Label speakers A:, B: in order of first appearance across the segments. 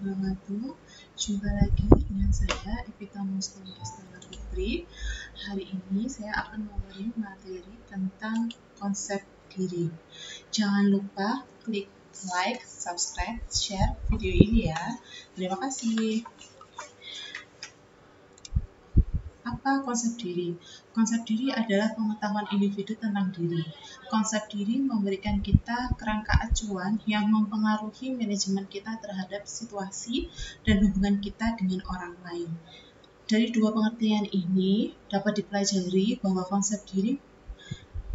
A: wabarakatuh. Jumpa lagi dengan saya Evita Muslim Astana Putri. Hari ini saya akan memberi materi tentang konsep diri. Jangan lupa klik like, subscribe, share video ini ya. Terima kasih. Apa konsep diri? Konsep diri adalah pengetahuan individu tentang diri. Konsep diri memberikan kita kerangka acuan yang mempengaruhi manajemen kita terhadap situasi dan hubungan kita dengan orang lain. Dari dua pengertian ini dapat dipelajari bahwa konsep diri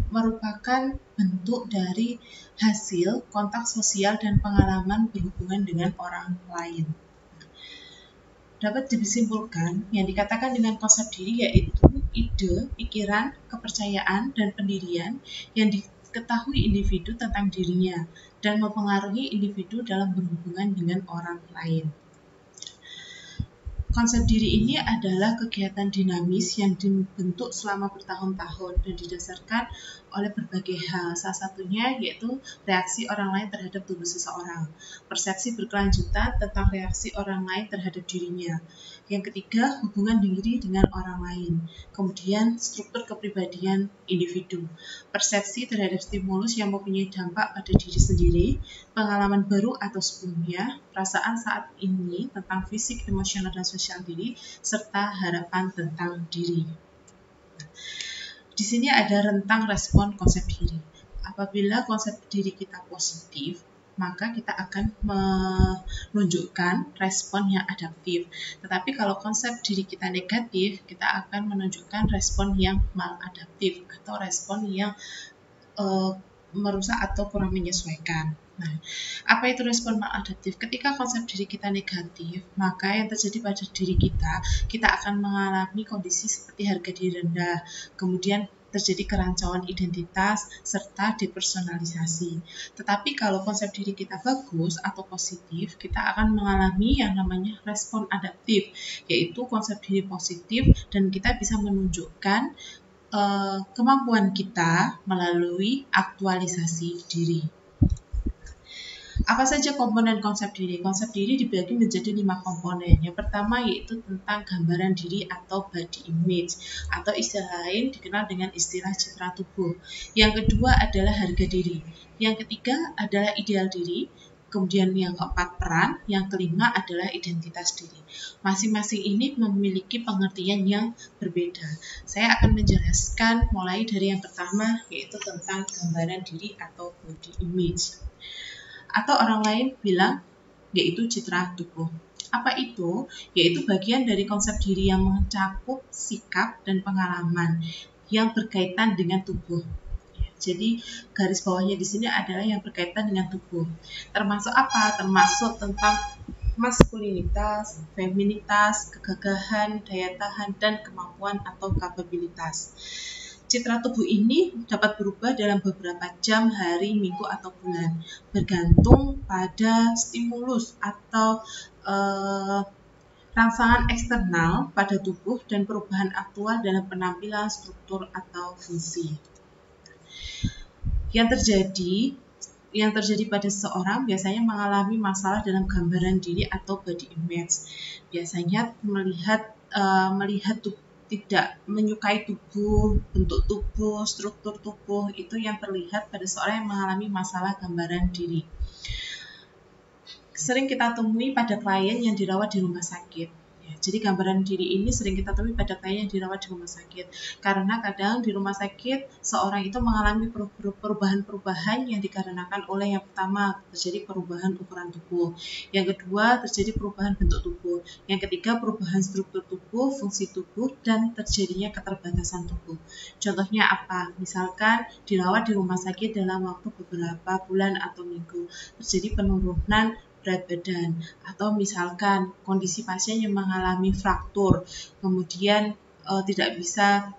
A: merupakan bentuk dari hasil kontak sosial dan pengalaman berhubungan dengan orang lain. Dapat disimpulkan, yang dikatakan dengan konsep diri yaitu ide, pikiran, kepercayaan, dan pendirian yang diketahui individu tentang dirinya dan mempengaruhi individu dalam berhubungan dengan orang lain. Konsep diri ini adalah kegiatan dinamis yang dibentuk selama bertahun-tahun dan didasarkan oleh berbagai hal. Salah satunya yaitu reaksi orang lain terhadap tubuh seseorang, persepsi berkelanjutan tentang reaksi orang lain terhadap dirinya. Yang ketiga, hubungan diri dengan orang lain. Kemudian, struktur kepribadian individu, persepsi terhadap stimulus yang mempunyai dampak pada diri sendiri, pengalaman baru atau sebelumnya, perasaan saat ini tentang fisik, emosional, dan sosial diri, serta harapan tentang diri. Di sini ada rentang respon konsep diri. Apabila konsep diri kita positif, maka kita akan menunjukkan respon yang adaptif. Tetapi kalau konsep diri kita negatif, kita akan menunjukkan respon yang maladaptif atau respon yang merusak atau kurang menyesuaikan. Nah, apa itu respon maladaptif? Ketika konsep diri kita negatif, maka yang terjadi pada diri kita akan mengalami kondisi seperti harga diri rendah, kemudian terjadi kerancauan identitas, serta depersonalisasi. Tetapi kalau konsep diri kita bagus atau positif, kita akan mengalami yang namanya respon adaptif, yaitu konsep diri positif dan kita bisa menunjukkan kemampuan kita melalui aktualisasi diri. Apa saja komponen konsep diri? Konsep diri dibagi menjadi 5 komponen. Yang pertama yaitu tentang gambaran diri atau body image, atau istilah lain dikenal dengan istilah citra tubuh. Yang kedua adalah harga diri. Yang ketiga adalah ideal diri. Kemudian yang keempat peran, yang kelima adalah identitas diri. Masing-masing ini memiliki pengertian yang berbeda. Saya akan menjelaskan mulai dari yang pertama yaitu tentang gambaran diri atau body image. Atau orang lain bilang yaitu citra tubuh. Apa itu? Yaitu bagian dari konsep diri yang mencakup sikap dan pengalaman yang berkaitan dengan tubuh. Jadi garis bawahnya di sini adalah yang berkaitan dengan tubuh. Termasuk apa? Termasuk tentang maskulinitas, feminitas, kegagahan, daya tahan, dan kemampuan atau kapabilitas. Citra tubuh ini dapat berubah dalam beberapa jam, hari, minggu, atau bulan, bergantung pada stimulus atau rangsangan eksternal pada tubuh dan perubahan aktual dalam penampilan, struktur, atau fungsi. Yang terjadi pada seseorang biasanya mengalami masalah dalam gambaran diri atau body image. Biasanya melihat tubuh, tidak menyukai tubuh, bentuk tubuh, struktur tubuh, itu yang terlihat pada seorang yang mengalami masalah gambaran diri. Sering kita temui pada klien yang dirawat di rumah sakit. Jadi gambaran diri ini sering kita temui pada klien yang dirawat di rumah sakit. Karena kadang di rumah sakit seorang itu mengalami perubahan-perubahan yang dikarenakan oleh yang pertama terjadi perubahan ukuran tubuh, yang kedua terjadi perubahan bentuk tubuh, yang ketiga perubahan struktur tubuh, fungsi tubuh, dan terjadinya keterbatasan tubuh. Contohnya apa? Misalkan dirawat di rumah sakit dalam waktu beberapa bulan atau minggu, terjadi penurunan berat badan, atau misalkan kondisi pasien yang mengalami fraktur, kemudian tidak bisa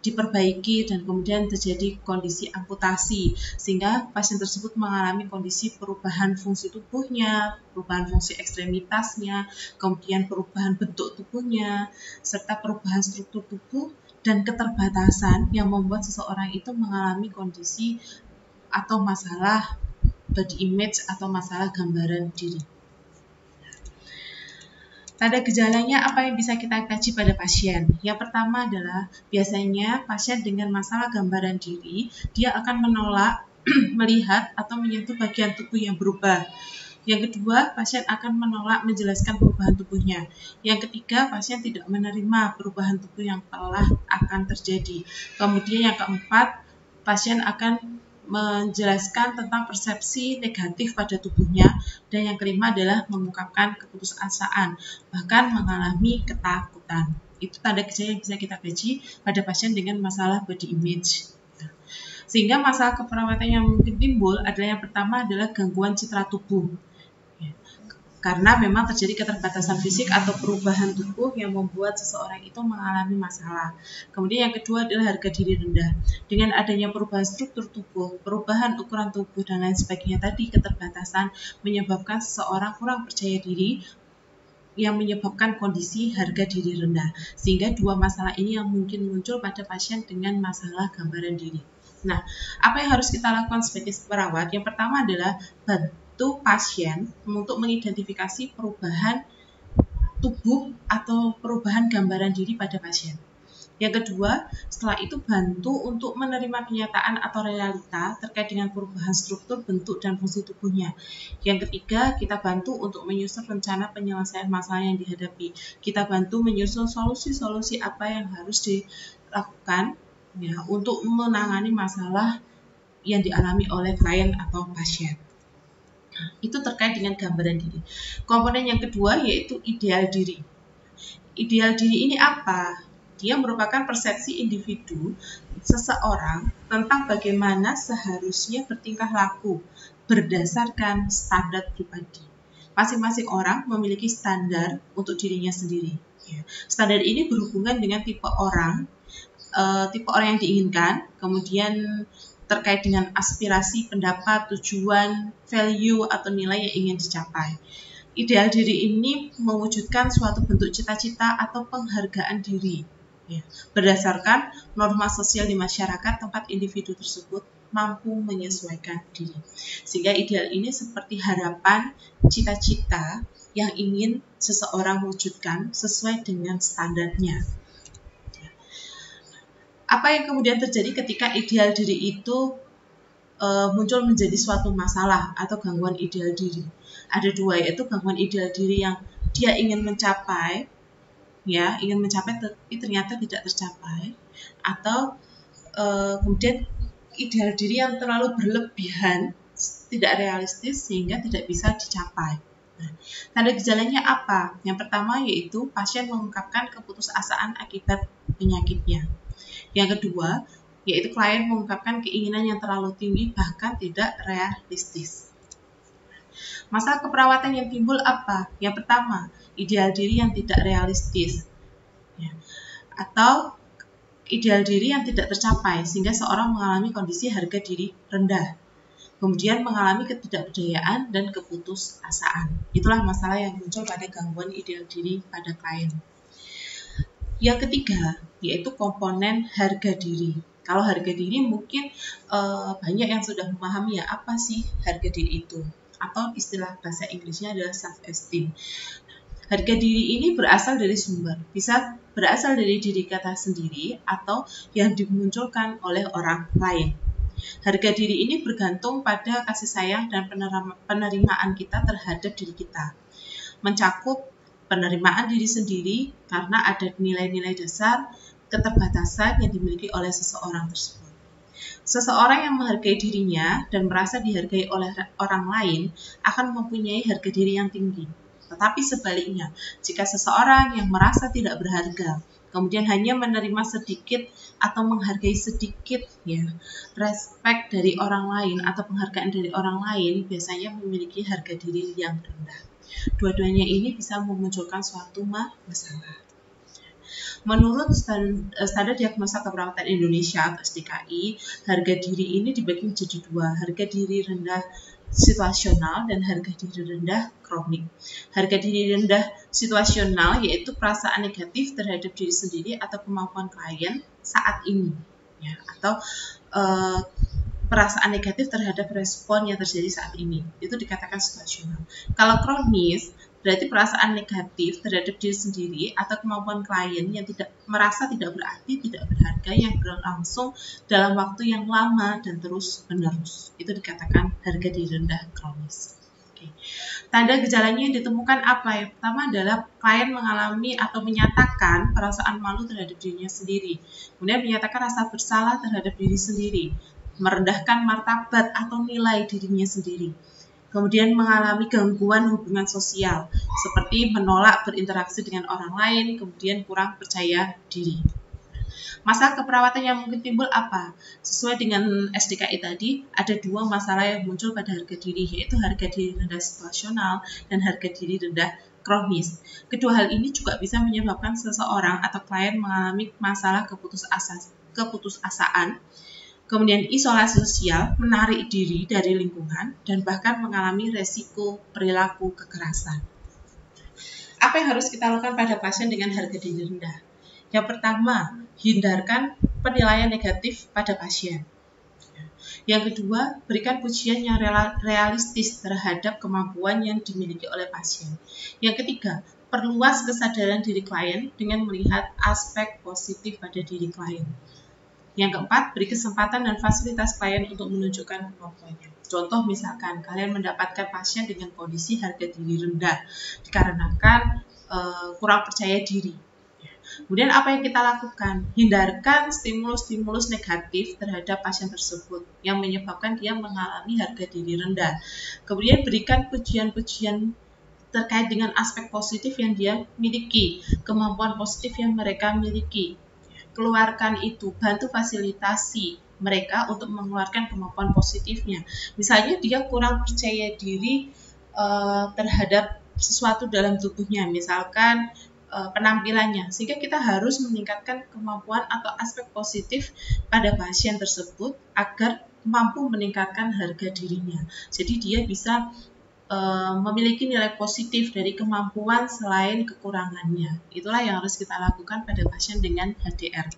A: diperbaiki dan kemudian terjadi kondisi amputasi, sehingga pasien tersebut mengalami kondisi perubahan fungsi tubuhnya, perubahan fungsi ekstremitasnya, kemudian perubahan bentuk tubuhnya, serta perubahan struktur tubuh dan keterbatasan yang membuat seseorang itu mengalami kondisi atau masalah body image atau masalah gambaran diri. Tanda gejalanya apa yang bisa kita kaji pada pasien? Yang pertama adalah biasanya pasien dengan masalah gambaran diri, dia akan menolak melihat atau menyentuh bagian tubuh yang berubah. Yang kedua, pasien akan menolak menjelaskan perubahan tubuhnya. Yang ketiga, pasien tidak menerima perubahan tubuh yang telah akan terjadi. Kemudian yang keempat, pasien akan menjelaskan tentang persepsi negatif pada tubuhnya, dan yang kelima adalah mengungkapkan keputusasaan, bahkan mengalami ketakutan. Itu tanda gejala yang bisa kita kaji pada pasien dengan masalah body image. Sehingga masalah keperawatan yang mungkin timbul adalah yang pertama adalah gangguan citra tubuh. Karena memang terjadi keterbatasan fisik atau perubahan tubuh yang membuat seseorang itu mengalami masalah. Kemudian yang kedua adalah harga diri rendah. Dengan adanya perubahan struktur tubuh, perubahan ukuran tubuh, dan lain sebagainya tadi, keterbatasan menyebabkan seseorang kurang percaya diri, yang menyebabkan kondisi harga diri rendah. Sehingga dua masalah ini yang mungkin muncul pada pasien dengan masalah gambaran diri. Nah, apa yang harus kita lakukan sebagai perawat? Yang pertama adalah bantu pasien untuk mengidentifikasi perubahan tubuh atau perubahan gambaran diri pada pasien. Yang kedua, setelah itu bantu untuk menerima kenyataan atau realita terkait dengan perubahan struktur, bentuk, dan fungsi tubuhnya. Yang ketiga, kita bantu untuk menyusun rencana penyelesaian masalah yang dihadapi. Kita bantu menyusun solusi-solusi apa yang harus dilakukan ya, untuk menangani masalah yang dialami oleh klien atau pasien. Itu terkait dengan gambaran diri. Komponen yang kedua yaitu ideal diri. Ideal diri ini apa? Dia merupakan persepsi individu seseorang tentang bagaimana seharusnya bertingkah laku berdasarkan standar pribadi. Masing-masing orang memiliki standar untuk dirinya sendiri. Standar ini berhubungan dengan tipe orang yang diinginkan, kemudian terkait dengan aspirasi, pendapat, tujuan, value, atau nilai yang ingin dicapai. Ideal diri ini mewujudkan suatu bentuk cita-cita atau penghargaan diri, ya, berdasarkan norma sosial di masyarakat tempat individu tersebut mampu menyesuaikan diri. Sehingga ideal ini seperti harapan, cita-cita yang ingin seseorang wujudkan sesuai dengan standarnya. Apa yang kemudian terjadi ketika ideal diri itu muncul menjadi suatu masalah atau gangguan ideal diri? Ada dua, yaitu gangguan ideal diri yang dia ingin mencapai, tapi ternyata tidak tercapai, atau kemudian ideal diri yang terlalu berlebihan, tidak realistis sehingga tidak bisa dicapai. Nah, tanda gejalanya apa? Yang pertama yaitu pasien mengungkapkan keputusasaan akibat penyakitnya. Yang kedua, yaitu klien mengungkapkan keinginan yang terlalu tinggi bahkan tidak realistis. Masalah keperawatan yang timbul apa? Yang pertama, ideal diri yang tidak realistis, atau ideal diri yang tidak tercapai sehingga seorang mengalami kondisi harga diri rendah. Kemudian mengalami ketidakberdayaan dan keputusasaan. Itulah masalah yang muncul pada gangguan ideal diri pada klien. Yang ketiga, yaitu komponen harga diri. Kalau harga diri mungkin banyak yang sudah memahami ya, apa sih harga diri itu? Atau istilah bahasa Inggrisnya adalah self-esteem. Harga diri ini berasal dari sumber, bisa berasal dari diri kita sendiri atau yang dimunculkan oleh orang lain. Harga diri ini bergantung pada kasih sayang dan penerimaan kita terhadap diri kita. Mencakup penerimaan diri sendiri karena ada nilai-nilai dasar keterbatasan yang dimiliki oleh seseorang tersebut. Seseorang yang menghargai dirinya dan merasa dihargai oleh orang lain akan mempunyai harga diri yang tinggi. Tetapi sebaliknya, jika seseorang yang merasa tidak berharga, kemudian hanya menerima sedikit atau menghargai sedikit respect dari orang lain atau penghargaan dari orang lain, biasanya memiliki harga diri yang rendah. Dua-duanya ini bisa memunculkan suatu masalah. Menurut standar diagnosa keperawatan Indonesia atau SDKI, harga diri ini dibagi menjadi dua, harga diri rendah situasional dan harga diri rendah kronik. Harga diri rendah situasional yaitu perasaan negatif terhadap diri sendiri atau kemampuan klien saat ini, atau perasaan negatif terhadap respon yang terjadi saat ini. Itu dikatakan situasional. Kalau kronis, Berarti perasaan negatif terhadap diri sendiri atau kemampuan klien yang merasa tidak berarti, tidak berharga, yang berlangsung dalam waktu yang lama dan terus-menerus. Itu dikatakan harga diri rendah kronis. Tanda gejalanya yang ditemukan apa? Yang pertama adalah klien mengalami atau menyatakan perasaan malu terhadap dirinya sendiri. Kemudian menyatakan rasa bersalah terhadap diri sendiri, merendahkan martabat atau nilai dirinya sendiri. Kemudian mengalami gangguan hubungan sosial, seperti menolak berinteraksi dengan orang lain, kemudian kurang percaya diri. Masalah keperawatan yang mungkin timbul apa? Sesuai dengan SDKI tadi, ada dua masalah yang muncul pada harga diri, yaitu harga diri rendah situasional dan harga diri rendah kronis. Kedua hal ini juga bisa menyebabkan seseorang atau klien mengalami masalah keputusasaan, kemudian isolasi sosial, menarik diri dari lingkungan, dan bahkan mengalami resiko perilaku kekerasan. Apa yang harus kita lakukan pada pasien dengan harga diri rendah? Yang pertama, hindarkan penilaian negatif pada pasien. Yang kedua, berikan pujian yang realistis terhadap kemampuan yang dimiliki oleh pasien. Yang ketiga, perluas kesadaran diri klien dengan melihat aspek positif pada diri klien. Yang keempat, beri kesempatan dan fasilitas klien untuk menunjukkan kemampuannya. Contoh misalkan, kalian mendapatkan pasien dengan kondisi harga diri rendah dikarenakan kurang percaya diri. Kemudian apa yang kita lakukan? Hindarkan stimulus-stimulus negatif terhadap pasien tersebut yang menyebabkan dia mengalami harga diri rendah. Kemudian berikan pujian-pujian terkait dengan aspek positif yang dia miliki, kemampuan positif yang mereka miliki. Keluarkan itu, bantu fasilitasi mereka untuk mengeluarkan kemampuan positifnya. Misalnya dia kurang percaya diri terhadap sesuatu dalam tubuhnya, misalkan penampilannya, sehingga kita harus meningkatkan kemampuan atau aspek positif pada pasien tersebut agar mampu meningkatkan harga dirinya. Jadi dia bisa memiliki nilai positif dari kemampuan selain kekurangannya. Itulah yang harus kita lakukan pada pasien dengan HDR.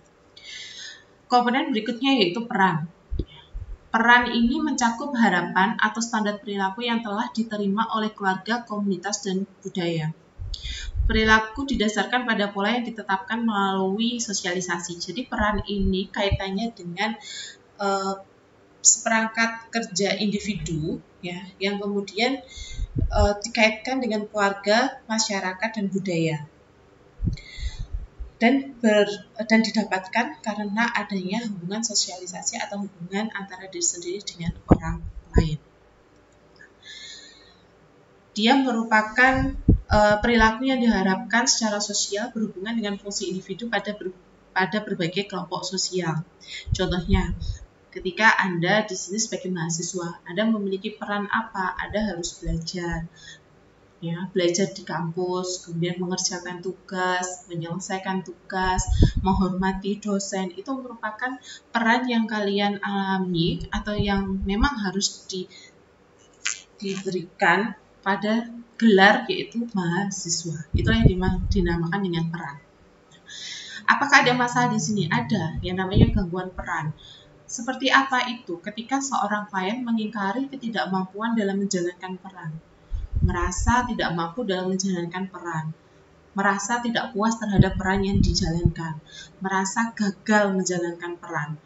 A: Komponen berikutnya yaitu peran. Peran ini mencakup harapan atau standar perilaku yang telah diterima oleh keluarga, komunitas, dan budaya. Perilaku didasarkan pada pola yang ditetapkan melalui sosialisasi. Jadi peran ini kaitannya dengan seperangkat kerja individu, ya, yang kemudian dikaitkan dengan keluarga, masyarakat, dan budaya, dan didapatkan karena adanya hubungan sosialisasi atau hubungan antara diri sendiri dengan orang lain. Dia merupakan perilaku yang diharapkan secara sosial berhubungan dengan fungsi individu pada berbagai kelompok sosial. Contohnya, ketika Anda di sini sebagai mahasiswa, Anda memiliki peran apa? Anda harus belajar, ya, belajar di kampus, kemudian mengerjakan tugas, menyelesaikan tugas, menghormati dosen. Itu merupakan peran yang kalian alami atau yang memang harus diberikan pada gelar yaitu mahasiswa. Itulah yang dinamakan dengan peran. Apakah ada masalah di sini? Ada, yang namanya gangguan peran. Seperti apa itu? Ketika seorang klien mengingkari ketidakmampuan dalam menjalankan peran, merasa tidak mampu dalam menjalankan peran, merasa tidak puas terhadap peran yang dijalankan, merasa gagal menjalankan peran,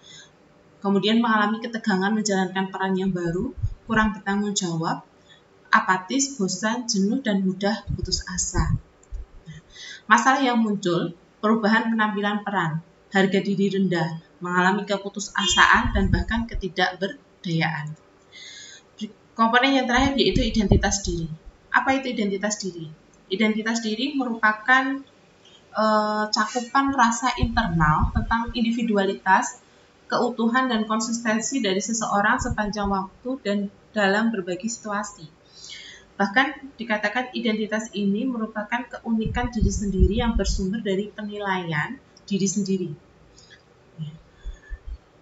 A: kemudian mengalami ketegangan menjalankan peran yang baru, kurang bertanggung jawab, apatis, bosan, jenuh, dan mudah putus asa. Masalah yang muncul, perubahan penampilan peran, harga diri rendah, mengalami keputusasaan, dan bahkan ketidakberdayaan. Komponen yang terakhir yaitu identitas diri. Apa itu identitas diri? Identitas diri merupakan cakupan rasa internal tentang individualitas, keutuhan, dan konsistensi dari seseorang sepanjang waktu dan dalam berbagai situasi. Bahkan dikatakan identitas ini merupakan keunikan diri sendiri yang bersumber dari penilaian diri sendiri.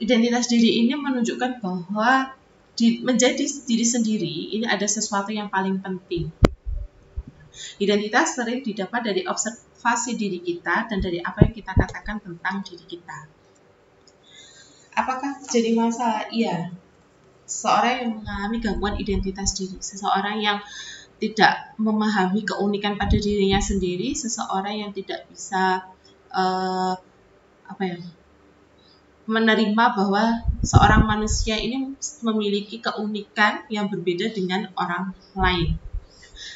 A: Identitas diri ini menunjukkan bahwa menjadi diri sendiri ini ada sesuatu yang paling penting. Identitas sering didapat dari observasi diri kita dan dari apa yang kita katakan tentang diri kita. Apakah jadi masalah? Iya. Seseorang yang mengalami gangguan identitas diri, seseorang yang tidak memahami keunikan pada dirinya sendiri, seseorang yang tidak bisa menerima bahwa seorang manusia ini memiliki keunikan yang berbeda dengan orang lain.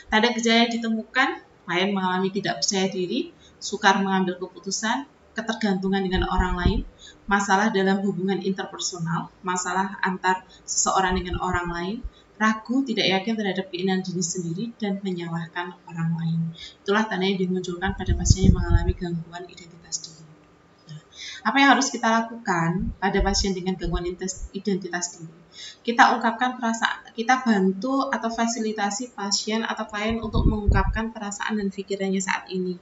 A: Tanda gejala yang ditemukan, klien mengalami tidak percaya diri, sukar mengambil keputusan, ketergantungan dengan orang lain, masalah dalam hubungan interpersonal, masalah antar seseorang dengan orang lain, ragu, tidak yakin terhadap keinginan diri sendiri, dan menyalahkan orang lain. Itulah tanda yang dimunculkan pada pasien yang mengalami gangguan identitas diri. Apa yang harus kita lakukan pada pasien dengan gangguan identitas diri? Kita ungkapkan perasaan, kita bantu atau fasilitasi pasien atau klien untuk mengungkapkan perasaan dan pikirannya saat ini.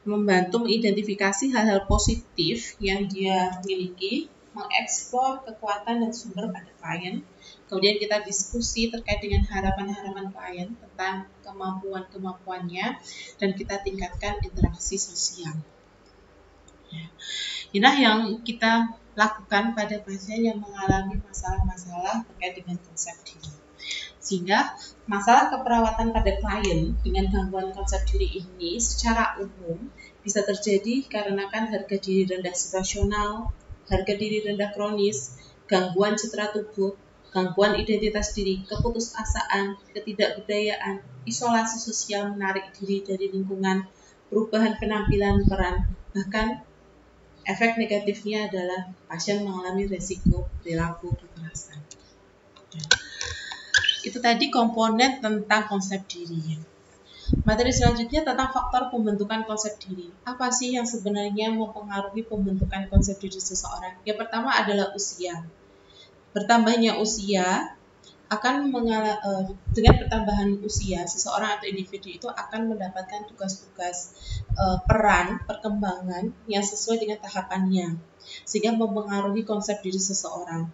A: Membantu mengidentifikasi hal-hal positif yang dia miliki, mengeksplor kekuatan dan sumber pada klien. Kemudian kita diskusi terkait dengan harapan-harapan klien tentang kemampuan-kemampuannya, dan kita tingkatkan interaksi sosial. Inilah yang kita lakukan pada pasien yang mengalami masalah-masalah terkait dengan konsep diri. Sehingga masalah keperawatan pada klien dengan gangguan konsep diri ini secara umum bisa terjadi karena harga diri rendah situasional, harga diri rendah kronis, gangguan citra tubuh, gangguan identitas diri, keputusasaan, ketidakbudayaan, isolasi sosial menarik diri dari lingkungan, perubahan penampilan peran, bahkan efek negatifnya adalah pasien mengalami resiko perilaku kekerasan. Itu tadi komponen tentang konsep diri. Materi selanjutnya tentang faktor pembentukan konsep diri. Apa sih yang sebenarnya mempengaruhi pembentukan konsep diri seseorang? Yang pertama adalah usia. Bertambahnya usia akan dengan pertambahan usia, seseorang atau individu itu akan mendapatkan tugas-tugas peran perkembangan yang sesuai dengan tahapannya, sehingga mempengaruhi konsep diri seseorang.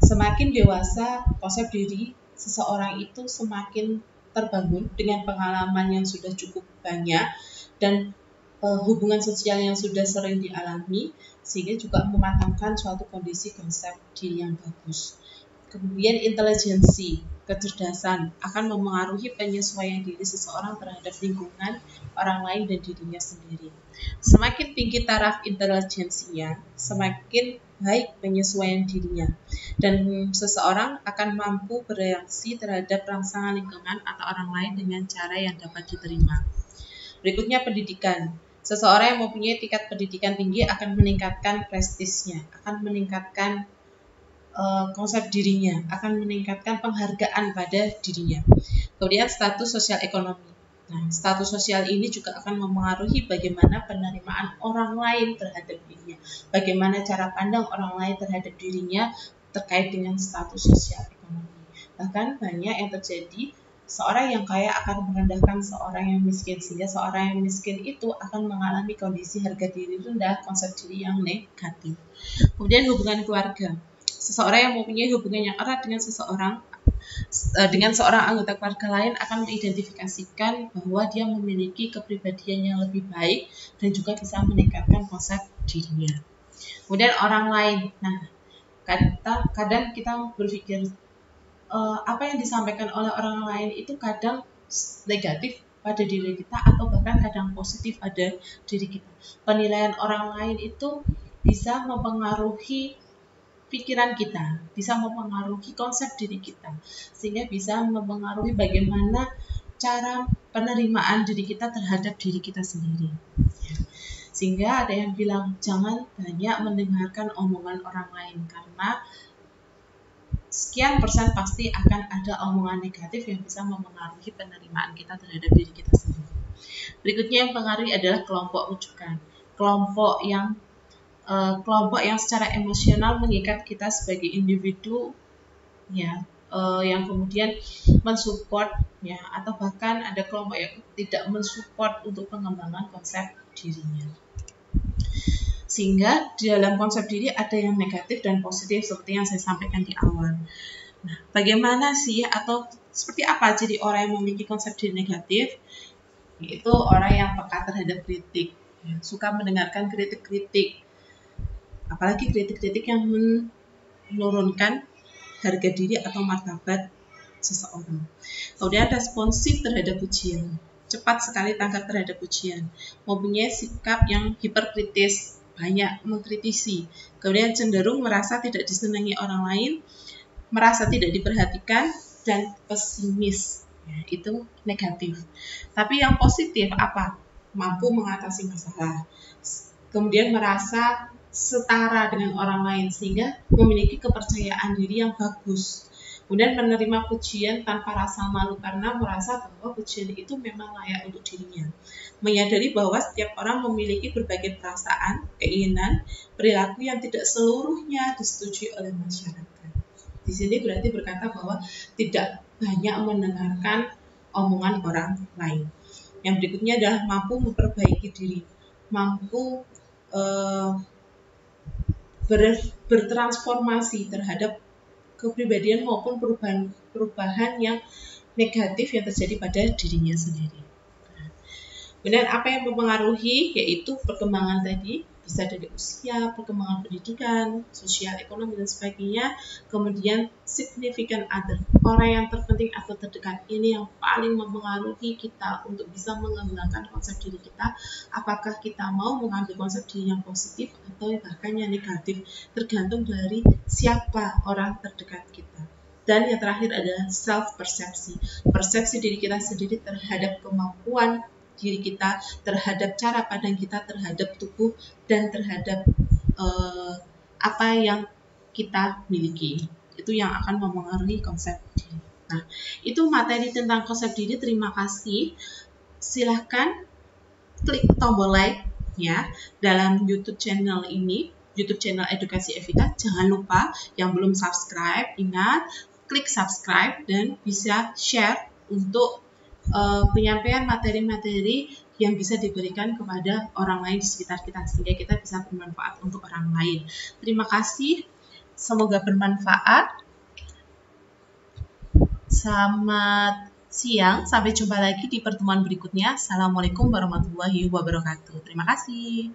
A: Semakin dewasa, konsep diri seseorang itu semakin terbangun dengan pengalaman yang sudah cukup banyak dan hubungan sosial yang sudah sering dialami, sehingga juga mematangkan suatu kondisi konsep diri yang bagus. Kemudian intelijensi, kecerdasan akan memengaruhi penyesuaian diri seseorang terhadap lingkungan, orang lain, dan dirinya sendiri. Semakin tinggi taraf intelijensinya, semakin baik penyesuaian dirinya, dan seseorang akan mampu bereaksi terhadap rangsangan lingkungan atau orang lain dengan cara yang dapat diterima. Berikutnya pendidikan. Seseorang yang mempunyai tingkat pendidikan tinggi akan meningkatkan prestisnya, akan meningkatkan konsep dirinya, akan meningkatkan penghargaan pada dirinya. Kemudian status sosial ekonomi. Nah, status sosial ini juga akan memengaruhi bagaimana penerimaan orang lain terhadap dirinya, bagaimana cara pandang orang lain terhadap dirinya terkait dengan status sosial ekonomi. Bahkan banyak yang terjadi, seorang yang kaya akan merendahkan seorang yang miskin, sehingga seorang yang miskin itu akan mengalami kondisi harga diri rendah, konsep diri yang negatif. Kemudian hubungan keluarga. Seseorang yang mempunyai hubungan yang erat dengan seorang anggota keluarga lain akan mengidentifikasikan bahwa dia memiliki kepribadian yang lebih baik dan juga bisa meningkatkan konsep dirinya. Kemudian orang lain. Nah, kadang kita berpikir apa yang disampaikan oleh orang lain itu kadang negatif pada diri kita atau bahkan kadang positif pada diri kita. Penilaian orang lain itu bisa mempengaruhi pikiran kita, bisa mempengaruhi konsep diri kita, sehingga bisa mempengaruhi bagaimana cara penerimaan diri kita terhadap diri kita sendiri. Sehingga ada yang bilang jangan banyak mendengarkan omongan orang lain, karena sekian persen pasti akan ada omongan negatif yang bisa mempengaruhi penerimaan kita terhadap diri kita sendiri. Berikutnya yang mempengaruhi adalah kelompok rujukan. Kelompok yang secara emosional mengikat kita sebagai individu, ya, yang kemudian mensupport, ya, atau bahkan ada kelompok yang tidak mensupport untuk pengembangan konsep dirinya. Sehingga di dalam konsep diri ada yang negatif dan positif seperti yang saya sampaikan di awal. Nah, bagaimana sih atau seperti apa jadi orang yang memiliki konsep diri negatif? Yaitu orang yang peka terhadap kritik, ya, suka mendengarkan kritik-kritik, apalagi kritik-kritik yang menurunkan harga diri atau martabat seseorang. Kemudian responsif terhadap pujian, cepat sekali tanggap terhadap pujian, mempunyai sikap yang hiperkritis, banyak mengkritisi, kemudian cenderung merasa tidak disenangi orang lain, merasa tidak diperhatikan, dan pesimis. Ya, itu negatif. Tapi yang positif apa? Mampu mengatasi masalah, kemudian merasa setara dengan orang lain sehingga memiliki kepercayaan diri yang bagus. Kemudian menerima pujian tanpa rasa malu karena merasa bahwa pujian itu memang layak untuk dirinya. Menyadari bahwa setiap orang memiliki berbagai perasaan, keinginan, perilaku yang tidak seluruhnya disetujui oleh masyarakat. Di sini berarti berkata bahwa tidak banyak mendengarkan omongan orang lain. Yang berikutnya adalah mampu memperbaiki diri, mampu bertransformasi terhadap kepribadian maupun perubahan yang negatif yang terjadi pada dirinya sendiri. Kemudian apa yang mempengaruhi yaitu perkembangan tadi, bisa dari usia, perkembangan pendidikan, sosial, ekonomi, dan sebagainya. Kemudian significant other, orang yang terpenting atau terdekat, ini yang paling mempengaruhi kita untuk bisa mengembangkan konsep diri kita. Apakah kita mau mengambil konsep diri yang positif atau bahkan yang negatif, tergantung dari siapa orang terdekat kita. Dan yang terakhir adalah self-persepsi, persepsi diri kita sendiri terhadap kemampuan diri kita, terhadap cara pandang kita terhadap tubuh dan terhadap apa yang kita miliki. Itu yang akan mempengaruhi konsep diri. Nah, itu materi tentang konsep diri. Terima kasih. Silahkan klik tombol like ya dalam YouTube channel ini, YouTube channel Edukasi Evita. Jangan lupa yang belum subscribe, ingat klik subscribe dan bisa share untuk penyampaian materi-materi yang bisa diberikan kepada orang lain di sekitar kita sehingga kita bisa bermanfaat untuk orang lain. Terima kasih, semoga bermanfaat. Selamat siang, sampai jumpa lagi di pertemuan berikutnya. Assalamualaikum warahmatullahi wabarakatuh. Terima kasih.